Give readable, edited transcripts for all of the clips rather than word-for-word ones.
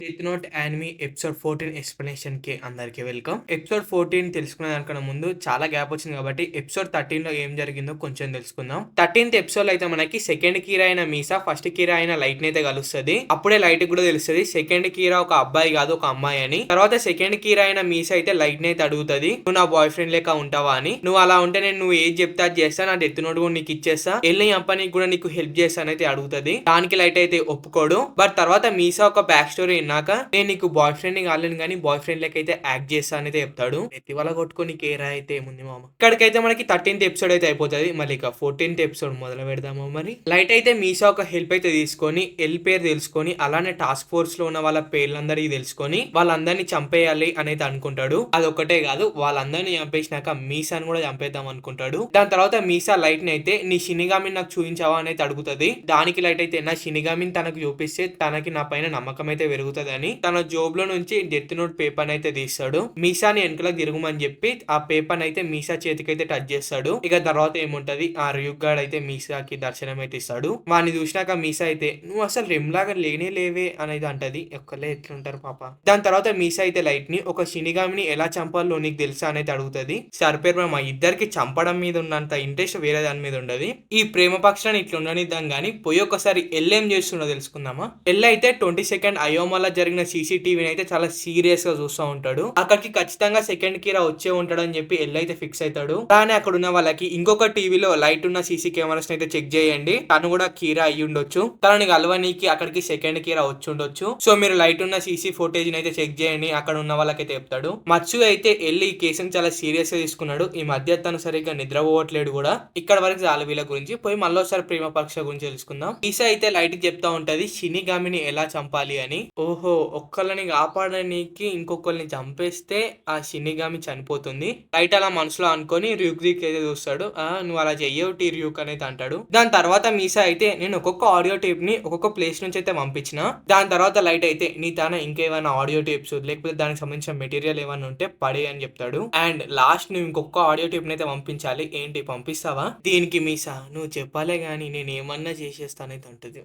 Death note anime episode 14 explanation కి అందరికి welcome. Episode 14 తెలుసుకునే దానికన్నా ముందు చాలా గ్యాప్ వచ్చింది కాబట్టి ఎపిసోడ్ 13 లో ఏం జరిగిందో కొంచెం తెలుసుకుందాం. 13th ఎపిసోడ్ లో అయితే మనకి సెకండ్ కీరా అయిన మీసా ఫస్ట్ కీరా అయిన లైట్ అయితే కలుస్తుంది. అప్పుడే లైట్ కూడా తెలుస్తుంది సెకండ్ కీరా ఒక అబ్బాయి కాదు ఒక అమ్మాయి అని. తర్వాత సెకండ్ కీరా అయిన మీసా అయితే లైట్ అయితే అడుగుతుంది, నువ్వు నా బాయ్ ఫ్రెండ్ లెక్క ఉంటావా అని. నువ్వు అలా ఉంటే నేను నువ్వు ఏది చెప్తా చేస్తా, నా డెత్ నోట్ కూడా నీకు ఇచ్చేస్తా, వెళ్ళి అప్పనికి కూడా నీకు హెల్ప్ చేస్తానైతే అడుగుతుంది. దానికి లైట్ అయితే ఒప్పుకోడు. బట్ తర్వాత మీసా ఒక బ్యాక్ స్టోరీ విన్నాక నేను నీకు బాయ్ ఫ్రెండ్ ని కాలేను కానీ బాయ్ ఫ్రెండ్ లెక్క అయితే యాక్ట్ చేస్తానైతే అయితే చెప్తాడు. ఎత్తి వల్ల కొట్టుకొని కేరా అయితే ఏముంది మామ. ఇక్కడికైతే మనకి 13th ఎపిసోడ్ అయితే అయిపోతుంది. మళ్ళీ ఇక 14th ఎపిసోడ్ మొదలు పెడదాము. మరి లైట్ అయితే మీసా ఒక హెల్ప్ అయితే తీసుకొని ఎల్ పేరు తెలుసుకొని అలానే టాస్క్ ఫోర్స్ లో ఉన్న వాళ్ళ పేర్లందరికీ తెలుసుకొని వాళ్ళందరినీ చంపేయాలి అనేది అనుకుంటాడు. అదొక్కటే కాదు, వాళ్ళందరినీ చంపేసినాక మీసాని కూడా చంపేద్దాం అనుకుంటాడు. దాని తర్వాత మీసా లైట్ ని అయితే నీ షినిగామిని నాకు చూపించావా అనేది అడుగుతుంది. దానికి లైట్ అయితే నా షినిగామిని తనకు చూపిస్తే తనకి నా పైన నమ్మకం అయితే పెరుగుతుంది అని తన జోబ్ లో నుంచి డెత్ నోట్ పేపర్ అయితే తీస్తాడు. మీసాని వెనకలకు తిరుగుమని చెప్పి ఆ పేపర్ అయితే మీసా చేతికి అయితే టచ్ చేస్తాడు. ఇక తర్వాత ఏముంటది, ఆ రియుగాడ్ అయితే మీసాకి దర్శనం అయితే ఇస్తాడు. వాడిని చూసినాక మీసా అయితే నువ్వు అసలు రెమ్లాగా లేనే లేవే అనేది అంటది. ఒక్కలే ఎట్లుంటారు పాప. దాని తర్వాత మీసా అయితే లైట్ ని ఒక షినిగామిని ఎలా చంపాలో నీకు తెలుసా అనేది అడుగుతుంది. సర్పేర్ మా ఇద్దరికి చంపడం మీద ఉన్నంత ఇంట్రెస్ట్ వేరే దాని మీద ఉండదు. ఈ ప్రేమ పక్షాన్ని ఇట్లా ఉండనిద్దాం గానీ పోయి ఒకసారి ఎల్లేం చేస్తుండో తెలుసుకుందామా. ఎల్ అయితే 22nd అయోమాలో జరిగిన సీసీటీవీని అయితే చాలా సీరియస్ గా చూస్తూ ఉంటాడు. అక్కడికి ఖచ్చితంగా సెకండ్ కీరా వచ్చే ఉంటాడు అని చెప్పి ఎల్ అయితే ఫిక్స్ అవుతాడు. కానీ అక్కడ ఉన్న వాళ్ళకి ఇంకొక టీవీలో లైట్ ఉన్న సీసీ కెమెరాస్ అయితే చెక్ చేయండి, తను కూడా కీరా అయ్యి ఉండొచ్చు, తనని కలవనీకి అక్కడికి సెకండ్ కీరా వచ్చి ఉండొచ్చు. సో మీరు లైట్ ఉన్న సీసీ ఫుటేజ్ అయితే చెక్ చేయండి అక్కడ ఉన్న వాళ్ళకైతే చెప్తాడు. మత్సు అయితే ఎల్లి ఈ కేసుని చాలా సీరియస్ గా తీసుకున్నాడు. ఈ మధ్య తను సరిగ్గా నిద్రపోవట్లేడు కూడా. ఇక్కడ వరకు చాలు వీళ్ళ గురించి. పోయి మళ్ళీసారి ప్రేమ పక్ష గురించి తెలుసుకుందాం. ఈసా అయితే లైట్ కి చెప్తా ఉంటది షినిగామిని ఎలా చంపాలి అని. ఓహో, ఒక్కళ్ళని కాపాడడానికి ఇంకొకరిని చంపేస్తే ఆ షినిగామి చనిపోతుంది. లైట్ అలా మనసులో అనుకొని ర్యూక్ అయితే చూస్తాడు. నువ్వు అలా చెయ్యవుటి ర్యూక్ అనేది అంటాడు. దాని తర్వాత మీసా అయితే నేను ఒక్కొక్క ఆడియో టేప్ ని ఒక్కొక్క ప్లేస్ నుంచి అయితే పంపించిన. దాని తర్వాత లైట్ అయితే నీ తాన ఇంకేమైనా ఆడియో టేప్స్ లేకపోతే దానికి సంబంధించిన మెటీరియల్ ఏమైనా ఉంటే పడే అని చెప్తాడు. అండ్ లాస్ట్ నువ్వు ఇంకొక ఆడియో టేప్ అయితే పంపించాలి, ఏంటి పంపిస్తావా? దీనికి మీసా నువ్వు చెప్పాలే గానీ నేను ఏమన్నా చేసేస్తానైతే అంటది.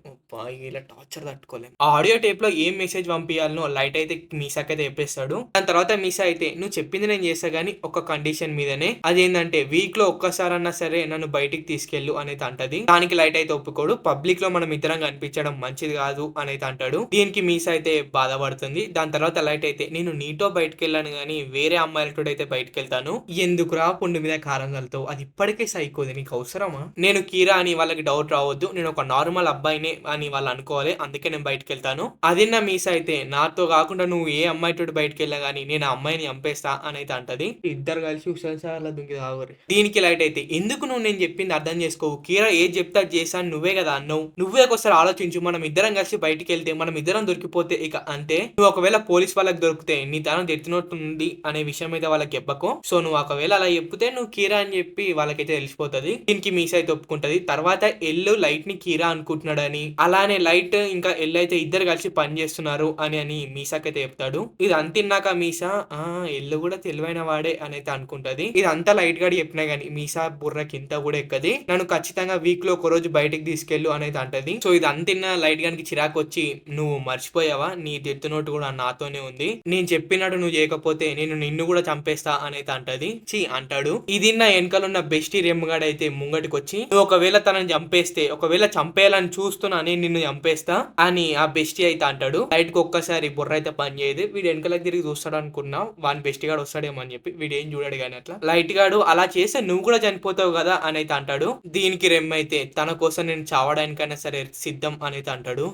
ఇలా టార్చర్ తట్టుకోలేం. ఆ ఆడియో టేప్ లో ఏం మెసేజ్ పంపించాలనో లైట్ అయితే మీసాకైతే చెప్పేస్తాడు. దాని తర్వాత మీసా అయితే నువ్వు చెప్పింది నేను చేస్తా గానీ ఒక కండిషన్ మీదనే, అదేంటంటే వీక్ లో ఒక్కసారన్నా సరే నన్ను బయటికి తీసుకెళ్ళు అనేది అంటది. దానికి లైట్ అయితే ఒప్పుకోడు. పబ్లిక్ లో మనం ఇద్దరం కనిపించడం మంచిది కాదు అనేది అంటాడు. దీనికి మీసా అయితే బాధపడుతుంది. దాని తర్వాత లైట్ అయితే నేను నీతో బయటకు వెళ్ళాను గానీ వేరే అమ్మాయిలతో అయితే బయటకు వెళ్తాను, ఎందుకురా పుండు మీద కారం కలుతావు, అది ఇప్పటికే సైకోది, నీకు అవసరమా? నేను కీరా అని వాళ్ళకి డౌట్ రావద్దు, నేను ఒక నార్మల్ అబ్బాయినే అని వాళ్ళు అనుకోవాలి, అందుకే నేను బయటకు వెళ్తాను. అది నా మీసా అయితే నాతో కాకుండా నువ్వు ఏ అమ్మాయితో బయటకు వెళ్ళా గానీ నేను ఆ అమ్మాయిని చంపేస్తా అని అయితే అంటది. ఇద్దరు కలిసి హుషారు దుంకి తాగురు. దీనికి లైట్ అయితే ఎందుకు నువ్వు నేను చెప్పింది అర్థం చేసుకోవు, కీరా ఏది చెప్తా చేశాను నువ్వే కదా అన్నావు, నువ్వే ఒకసారి ఆలోచించు, మనం ఇద్దరం కలిసి బయటికి వెళ్తే మనం ఇద్దరం దొరికిపోతే ఇక అంతే, నువ్వు ఒకవేళ పోలీస్ వాళ్ళకి దొరికితే నీ తన ఎత్తినట్టుంది అనే విషయం అయితే వాళ్ళకి చెప్పకు. సో నువ్వు ఒకవేళ అలా చెప్తే నువ్వు కీరా అని చెప్పి వాళ్ళకైతే తెలిసిపోతుంది. దీనికి మీసా అయితే ఒప్పుకుంటది. తర్వాత ఎల్లు లైట్ ని కీరా అనుకుంటున్నాడని అలానే లైట్ ఇంకా ఎల్ అయితే ఇద్దరు కలిసి పని చేస్తున్నారు అని మీసాకైతే చెప్తాడు. ఇది అంతిన్నాక మీసా ఎల్లు కూడా తెలివైన వాడే అనేది అనుకుంటది. ఇది అంతా లైట్ గా చెప్పినా గానీ మీసా బుర్రకి ఇంత కూడా ఎక్కది. నన్ను ఖచ్చితంగా వీక్ లో ఒక రోజు బయటకు తీసుకెళ్ళు అనేది అంటది. సో ఇది అంతిన్న లైట్ గానికి చిరాకు వచ్చి నువ్వు మర్చిపోయావా, నీ డెత్ నోట్ కూడా నాతోనే ఉంది, నేను చెప్పినట్టు నువ్వు చేయకపోతే నేను నిన్ను కూడా చంపేస్తా అనేది అంటది. అంటాడు. ఇది నా వెనకాలన్న బెస్టీ రెమ్గాడ్ అయితే ముంగటికి వచ్చి నువ్వు ఒకవేళ తనని చంపేస్తే, ఒకవేళ చంపేయాలని చూస్తున్నా నేను నిన్ను చంపేస్తా అని ఆ బెస్టీ అయితే అంటాడు. లైట్ కి ఒక్కసారి బుర్ర అయితే పని చేయదు. వీడు వెనకలకు తిరిగి చూస్తాడు అనుకున్నా వాని బెస్టీ గాడు వస్తాడేమో అని చెప్పి వీడు ఏం చూడాడు కానీ అట్లా లైట్ గాడు అలా చేస్తే నువ్వు కూడా చనిపోతావు కదా అని అయితే అంటాడు. దీనికి రెమ్ అయితే తన కోసం నేను చావడానికైనా సరే సిద్ధం అనేది అంటాడు.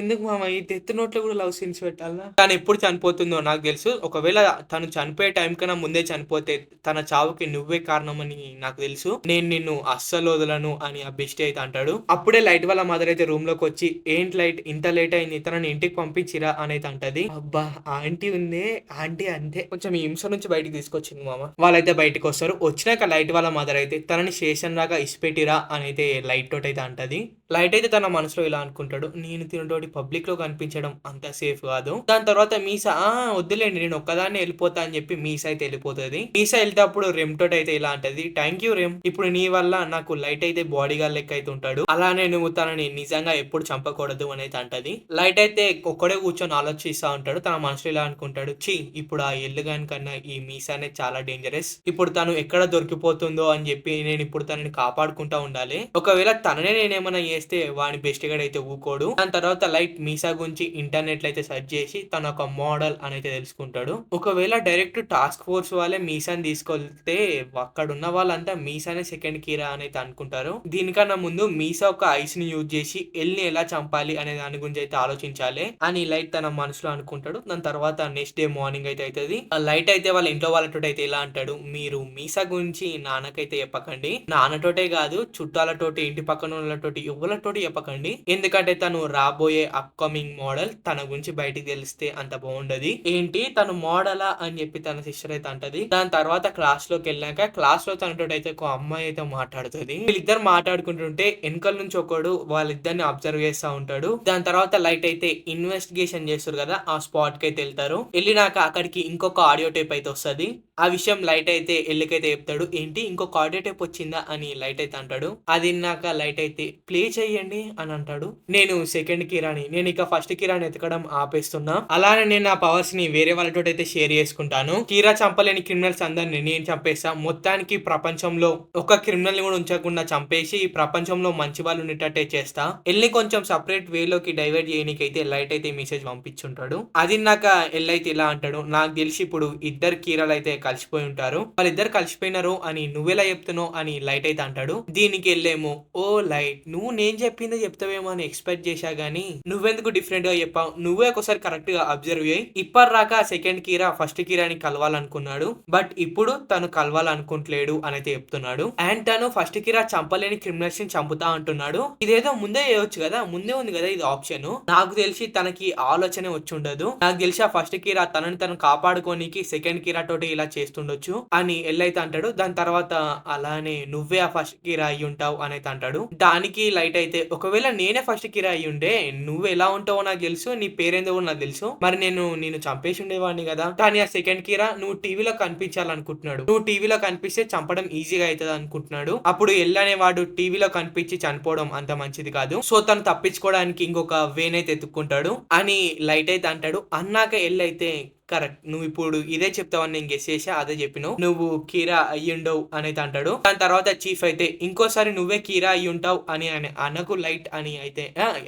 ఎందుకు మామ ఈ డెత్ నోట్లో కూడా లవ్ సీన్స్ పెట్టాలా? తను ఎప్పుడు చనిపోతుందో నాకు తెలుసు, ఒకవేళ తను చనిపోయే టైం కన్నా ముందే చనిపోతే తన చావుకి నువ్వే కారణం అని నాకు తెలుసు, నేను నిన్ను అస్సలు వదలను అని ఆ బెస్ట్ అయితే అంటాడు. అప్పుడే లైట్ వాళ్ళ మదర్ అయితే రూమ్ లోకి వచ్చి ఏంటి లైట్ ఇంత లేట్ అయింది, తనని ఇంటికి పంపించిరా అనేది అంటది. అబ్బా ఆంటీ ఉంది, ఆంటీ అంతే కొంచెం ఈ హింస నుంచి బయటికి తీసుకొచ్చింది మామ. వాళ్ళైతే బయటకు వస్తారు. వచ్చినాక లైట్ వాళ్ళ మదర్ అయితే తనని స్టేషన్ దాకా ఇసిపెట్టిరా అని అయితే లైట్ తోటి అయితే అంటది. లైట్ అయితే తన మనసులో ఇలా అనుకుంటాడు. నేను తినతోటి పబ్లిక్‌లో కనిపించడం అంత సేఫ్ కాదు. దాని తర్వాత మీసా వద్దులేండి నేను ఒక్కదాన్నే ఎళ్ళిపోతా అని చెప్పి మీసా అయితే ఎళ్ళిపోతది. మీసా ఎళ్ళేటప్పుడు రెమ్ తోటైతే ఇలా అంటది. Thank you REM. ఇప్పుడు నీ వల్ల నాకు లైట్ అయితే బాడీగార్డ్ లెక్క అయితే ఉంటాడు. అలానే నువ్వు తనని నిజంగా ఎప్పుడు చంపకూడదు అని అయితే అంటది. లైట్ అయితే ఒక్కడే కూర్చొని ఆలోచిస్తా ఉంటాడు. తన మనసులో ఇలా అనుకుంటాడు. ఇప్పుడు ఆ ఎల్లుగాని కన్నా ఈ మీసానే చాలా డేంజరస్. ఇప్పుడు తను ఎక్కడ దొరికిపోతుందో అని చెప్పి నేను ఇప్పుడు తనని కాపాడుకుంటా ఉండాలి. ఒకవేళ తననే నేనేమన్నా చేస్తే వాని బెస్ట్ గాడు అయితే ఊకోడు. దాని తర్వాత లైట్ మీసా గురించి ఇంటర్నెట్ లో అయితే సెర్చ్ చేసి తన ఒక మోడల్ అని అయితే తెలుసుకుంటాడు. ఒకవేళ డైరెక్ట్ టాస్క్ ఫోర్స్ వాళ్ళే మీసాని తీసుకెళ్తే అక్కడ ఉన్న వాళ్ళంతా మీసానే సెకండ్ కీరా అని అయితే అనుకుంటారు. దీనికన్నా ముందు మీసా ఒక ఐస్ ని యూజ్ చేసి ఎల్ని ఎలా చంపాలి అనే దాని గురించి అయితే ఆలోచించాలి అని లైట్ తన మనసులో అనుకుంటాడు. దాని తర్వాత నెక్స్ట్ డే మార్నింగ్ అయితే అవుతుంది. ఆ లైట్ అయితే వాళ్ళ ఇంట్లో వాళ్ళతో అయితే ఇలా అంటాడు. మీరు మీసా గురించి నాన్నకైతే చెప్పకండి. నాన్నతోటే కాదు చుట్టాలతోటి ఇంటి పక్కన వాళ్ళతోటి ఎవరితోటి చెప్పకండి. ఎందుకంటే తను రాబోయే అప్కమింగ్ మోడల్ తన గురించి బయటికి తెలిస్తే అంత బాగుండదు. ఏంటి తను మోడలా అని చెప్పి తన సిస్టర్ అయితే అంటది. దాని తర్వాత క్లాస్ లోకి వెళ్ళాక క్లాస్ లో తనతో అయితే ఒక అమ్మాయి అయితే మాట్లాడుతుంది. వీళ్ళిద్దరు మాట్లాడుకుంటుంటే వెనకాల నుంచి ఒకడు వాళ్ళిద్దరిని అబ్జర్వ్ చేస్తా ఉంటాడు. దాని తర్వాత లైట్ అయితే ఇన్వెస్టిగేషన్ చేస్తారు కదా ఆ స్పాట్ కి అయితే వెళ్తారు. వెళ్ళినాక అక్కడికి ఇంకొక ఆడియో టేప్ అయితే వస్తుంది. ఆ విషయం లైట్ అయితే ఎల్లుకైతే చెప్తాడు. ఏంటి ఇంకొక ఆడియో టేప్ వచ్చిందా అని లైట్ అయితే అంటాడు. అది విన్నాక లైట్ అయితే ప్లే చెయ్యండి అని అంటాడు. నేను సెకండ్ కిరాని నేను ఇక ఫస్ట్ కిరాని ఎతకడం ఆపేస్తున్నా. అలానే నేను నా పవర్స్ ని వేరే వాళ్ళతో అయితే షేర్ చేసుకుంటాను. కీరా చంపలేని క్రిమినల్స్ అందరిని నేను చంపేస్తా. మొత్తానికి ప్రపంచంలో ఒక క్రిమినల్ ని కూడా ఉంచకుండా చంపేసి ఈ ప్రపంచంలో మంచి వాళ్ళు ఉండేటట్టే చేస్తా. ఎల్ని కొంచెం సపరేట్ వేలోకి డైవర్ట్ చేయడానికైతే లైట్ అయితే మెసేజ్ పంపించుంటాడు. అది నాక ఎల్ అయితే ఇలా అంటాడు. నాకు తెలిసి ఇప్పుడు ఇద్దరు కీరాలు అయితే కలిసిపోయి ఉంటారు. వాళ్ళిద్దరు కలిసిపోయినారు అని నువ్వెలా చెప్తున్నావు అని లైట్ అయితే అంటాడు. దీనికి వెళ్ళేమో ఓ లైట్ నువ్వు నేను చెప్పిందే చెప్తావేమో అని ఎక్స్పెక్ట్ చేశా గానీ నువ్వెందుకు డిఫరెంట్ గా చెప్పావు. నువ్వే ఒకసారి కరెక్ట్ గా అబ్జర్వ్ చేయి. ఇప్పటిదాకా సెకండ్ కీరా ఫస్ట్ కీరాని కలవాలనుకున్నాడు. బట్ ఇప్పుడు తను కలవాలనుకుంటలేడు అని అయితే చెప్తున్నాడు. అండ్ తను ఫస్ట్ కీరా చంపలేని క్రిమినల్స్ ని చంపుతా అంటున్నాడు. ఇదేదో ముందే చేయొచ్చు కదా. ముందే ఉంది కదా ఇది ఆప్షన్. నాకు తెలిసి తనకి ఆలోచన వచ్చి ఉండదు. నాకు తెలిసి ఆ ఫస్ట్ కీరా తనని తను కాపాడుకోనికి సెకండ్ కీరా తోటి ఇలా చేస్తుండొచ్చు అని ఎల్లైతే అంటాడు. దాని తర్వాత అలానే నువ్వే ఆ ఫస్ట్ కీరా అయ్యి ఉంటావు అని అయితే అంటాడు. దానికి లైట్ అయితే ఒకవేళ నేనే ఫస్ట్ కీరా అయ్యి ఉంటే నువ్వు ఎలా ఉంటావో నాకు తెలుసు, నీ పేరేందో నాకు తెలుసు, మరి నేను చంపేసి ఉండేవాడిని కదా. కానీ ఆ సెకండ్ కీరా నువ్వు టీవీలో కనిపించాలనుకుంటున్నాడు. నువ్వు టీవీలో కనిపిస్తే చంపడం ఈజీగా అవుతుంది అనుకుంటున్నాడు. అప్పుడు ఎల్ అనేవాడు టీవీలో కనిపించి చనిపోవడం అంత మంచిది కాదు. సో తను తప్పించుకోవడానికి ఇంకొక వేనైతే ఎత్తుక్కుంటాడు అని లైట్ అయితే అంటాడు. అన్నాక ఎల్ అయితే కరెక్ట్ నువ్వు ఇప్పుడు ఇదే చెప్తావని నేను గెస్ చేసా, అదే చెప్పినావు, నువ్వు కీరా అయ్యుండవు అనేది అంటాడు. దాని తర్వాత చీఫ్ అయితే ఇంకోసారి నువ్వే కీరా అయ్యి ఉంటావు అని అనకు లైట్ అని అయితే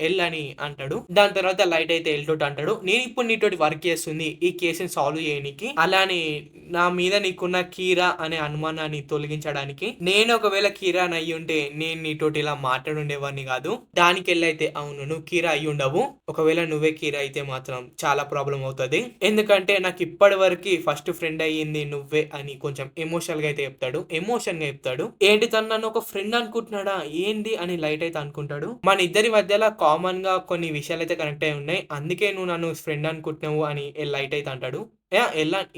ఎల్ అని అంటాడు. దాని తర్వాత లైట్ అయితే ఎల్టోట్ అంటాడు. నేను ఇప్పుడు నీతోటి వర్క్ చేస్తుంది ఈ కేసుని సాల్వ్ చేయడానికి, అలానే నా మీద నీకున్న కీరా అనే అనుమానాన్ని తొలగించడానికి. నేను ఒకవేళ కీరా అయ్యి ఉంటే నేను నీతోటి ఇలా మాట్లాడుండేవాడిని కాదు. దానికి వెళ్ళైతే అవును నువ్వు కీరా అయ్యి ఉండవు, ఒకవేళ నువ్వే కీరా అయితే మాత్రం చాలా ప్రాబ్లం అవుతుంది. ఎందుకంటే నాకు ఇప్పటి వరకు ఫస్ట్ ఫ్రెండ్ అయ్యింది నువ్వే అని కొంచెం ఎమోషనల్ గా అయితే చెప్తాడు. ఎమోషన్ గా చెప్తాడు. ఏంటి తను నన్ను ఒక ఫ్రెండ్ అనుకుంటున్నాడా ఏంటి అని లైట్ అయితే అనుకుంటాడు. మన ఇద్దరి మధ్యలో కామన్ గా కొన్ని విషయాలు అయితే కనెక్ట్ అయి ఉన్నాయి, అందుకే నువ్వు నన్ను ఫ్రెండ్ అనుకుంటున్నావు అని లైట్ అయితే అంటాడు.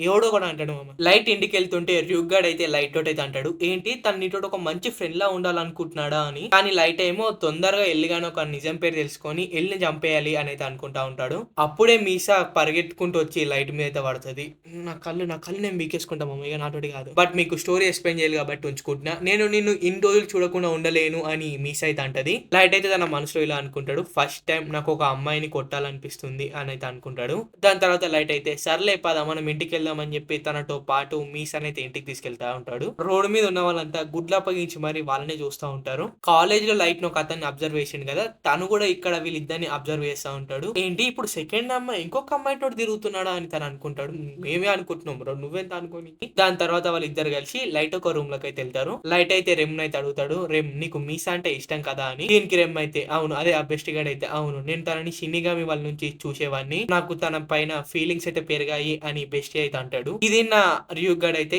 ఎవడో కూడా అంటాడు మామ. లైట్ ఇంటికి వెళ్తుంటే ర్యూగాడ్ అయితే లైట్ తోటి అయితే అంటాడు. ఏంటి తన నీతో ఒక మంచి ఫ్రెండ్ లా ఉండాలనుకుంటున్నాడా అని. కానీ లైట్ ఏమో తొందరగా ఎల్లిగానే ఒక నిజం పేరు తెలుసుకొని ఎల్ని చంపేయాలి అని అయితే అనుకుంటా ఉంటాడు. అప్పుడే మీసా పరిగెత్తుకుంటూ వచ్చి లైట్ మీద అయితే పడుతుంది. నా కళ్ళు నేను బీకేసుకుంటా మామ, ఇక నాతోటి కాదు. బట్ మీకు స్టోరీ ఎక్స్ప్లెయిన్ చేయాలి కాబట్టి ఉంచుకుంటున్నా. నేను నిన్ను ఇన్ని రోజులు చూడకుండా ఉండలేను అని మీసా అయితే అంటది. లైట్ అయితే తన మనసులో ఇలా అనుకుంటాడు. ఫస్ట్ టైం నాకు ఒక అమ్మాయిని కొట్టాలనిపిస్తుంది అని అయితే అనుకుంటాడు. దాని తర్వాత లైట్ అయితే సర్లే పద మనం ఇంటికి వెళ్దామని చెప్పి తనతో పాటు మీసాన్ అయితే ఇంటికి తీసుకెళ్తా ఉంటాడు. రోడ్డు మీద ఉన్న వాళ్ళంతా గుడ్ల పగించి మరి వాళ్ళనే చూస్తూ ఉంటారు. కాలేజ్ లో లైట్ ఒక అతన్ని అబ్జర్వ్ చేసిండు కదా, తను కూడా ఇక్కడ వీళ్ళిద్దరిని అబ్జర్వ్ చేస్తూ ఉంటాడు. ఏంటి ఇప్పుడు సెకండ్ అమ్మాయి ఇంకొక అమ్మాయితో తిరుగుతున్నాడా అని తను అనుకుంటాడు. మేమే అనుకుంటున్నాం బ్రో, నువ్వెంత అనుకోని. దాని తర్వాత వాళ్ళు ఇద్దరు కలిసి లైట్ ఒక రూమ్ లోకి అయితే వెళ్తారు. లైట్ అయితే రెమ్ అయితే అడుగుతాడు, రెమ్ నీకు మీసా అంటే ఇష్టం కదా అని. దీనికి రెమ్ అయితే అవును, అదే ఆ బెస్ట్ గాడ్ అయితే అవును, నేను తనని షినిగామి వాళ్ళ నుంచి చూసేవాడిని, నాకు తన పైన ఫీలింగ్స్ అయితే పెరిగాయి అని బెస్టీ అయితే అంటాడు. ఇది నా రియూక్ గాడు అయితే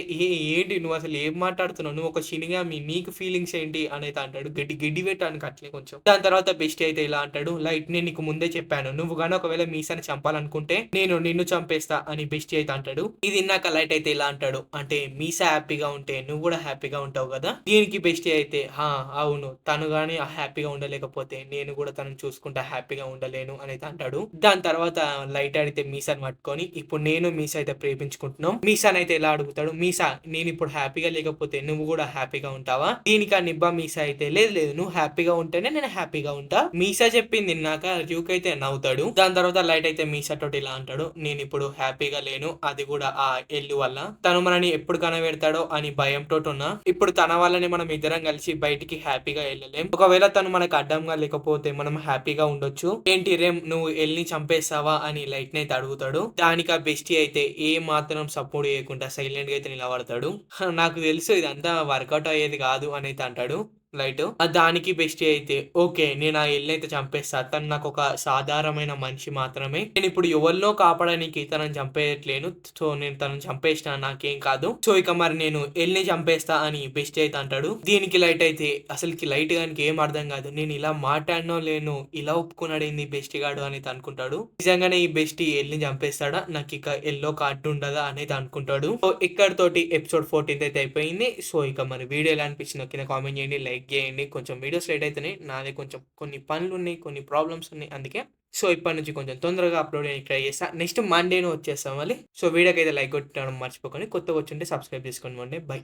ఏంటి నువ్వు అసలు ఏం మాట్లాడుతున్నావు, నువ్వు ఒక షినిగామి, నీకు ఫీలింగ్స్ ఏంటి అని అయితే అంటాడు. గడ్డి గడ్డి పెట్టాను అట్లే కొంచెం. దాని తర్వాత బెస్టీ అయితే ఇలా అంటాడు, లైట్ నేను నీకు ముందే చెప్పాను, నువ్వు గానీ ఒకవేళ మీసాని చంపాలనుకుంటే నేను నిన్ను చంపేస్తా అని బెస్టీ అయితే అంటాడు. ఇది ఇన్నాక లైట్ అయితే ఇలా అంటాడు, అంటే మీసా హ్యాపీగా ఉంటే నువ్వు కూడా హ్యాపీగా ఉంటావు కదా. దీనికి బెస్టీ అయితే అవును, తను గాని హ్యాపీగా ఉండలేకపోతే నేను కూడా తనను చూసుకుంటా హ్యాపీగా ఉండలేను అని అయితే అంటాడు. దాని తర్వాత లైట్ అడిగితే మీసాని పట్టుకొని, ఇప్పుడు నేను మీసా అయితే ప్రేమించుకుంటున్నాం. మీసాని అయితే ఎలా అడుగుతాడు, మీసా నేను ఇప్పుడు హ్యాపీగా లేకపోతే నువ్వు కూడా హ్యాపీగా ఉంటావా. దీనికి ఆ నిబ్బా మీసా అయితే లేదు లేదు, నువ్వు హ్యాపీగా ఉంటేనే నేను హ్యాపీగా ఉంటా. మీసా చెప్పింది నాక ర్యూక్ అయితే నవ్వుతాడు. దాని తర్వాత లైట్ అయితే మీసా తోటి ఇలా అంటాడు, నేను ఇప్పుడు హ్యాపీగా లేను, అది కూడా ఆ ఎల్లు వల్ల. తను మనని ఎప్పుడు కనబెడతాడో అని భయంతో ఉన్నా. ఇప్పుడు తన వల్లనే మనం ఇద్దరం కలిసి బయటికి హ్యాపీగా వెళ్ళలేం. ఒకవేళ తను మనకు అడ్డంగా లేకపోతే మనం హ్యాపీగా ఉండొచ్చు. ఏంటి రేమ్, నువ్వు ఎల్ని చంపేస్తావా అని లైట్ అయితే అడుగుతాడు. దానికి ఆ బెస్టీ అయితే ఏ మాత్రం సపోర్ట్ చేయకుండా సైలెంట్ గా అయితే నిలబడతాడు. నాకు తెలుసు ఇదంతా వర్కౌట్ అయ్యేది కాదు అని అయితే అంటాడు లైట్. దానికి బెస్టీ అయితే ఓకే, నేను ఆ ఎల్ని అయితే చంపేస్తా, తను నాకు ఒక సాధారణమైన మనిషి మాత్రమే, నేను ఇప్పుడు ఎవరినో కాపాడడానికి తనని చంపేయట్లేను, సో నేను తనని చంపేసిన నాకేం కాదు, సో ఇక మరి నేను ఎల్ని చంపేస్తా అని బెస్టీ అయితే అంటాడు. దీనికి లైట్ అయితే అసలుకి లైట్ గానికి ఏం అర్థం కాదు, నేను ఇలా మాట్లాడినో లేను, ఇలా ఒప్పుకున్నాడు ఏంది బెస్టీ గాడు అనేది అనుకుంటాడు. నిజంగానే ఈ బెస్టీ ఎల్ని చంపేస్తాడా, నాకు ఇక ఎల్లో కార్డు ఉండదా అనేది అనుకుంటాడు. సో ఇక్కడతోటి ఎపిసోడ్ 14 అయితే అయిపోయింది. సో ఇక మరి వీడియో ఎలా అనిపించిందో కింద కామెంట్ చేయండి, లైక్ చేయండి. కొంచెం వీడియోస్ లేట్ అవుతున్నాయి, నాదే కొంచెం కొన్ని పనులు ఉన్నాయి, కొన్ని ప్రాబ్లమ్స్ ఉన్నాయి అందుకే. సో ఇప్పటి నుంచి కొంచెం తొందరగా అప్లోడ్ చేయడానికి ట్రై చేస్తా. నెక్స్ట్ మండేను వచ్చేస్తాం మళ్ళీ. సో వీడియోకి అయితే లైక్ కొట్టడం మర్చిపోకండి, కొత్తగా వచ్చుంటే సబ్స్క్రైబ్ చేసుకోండి. బై.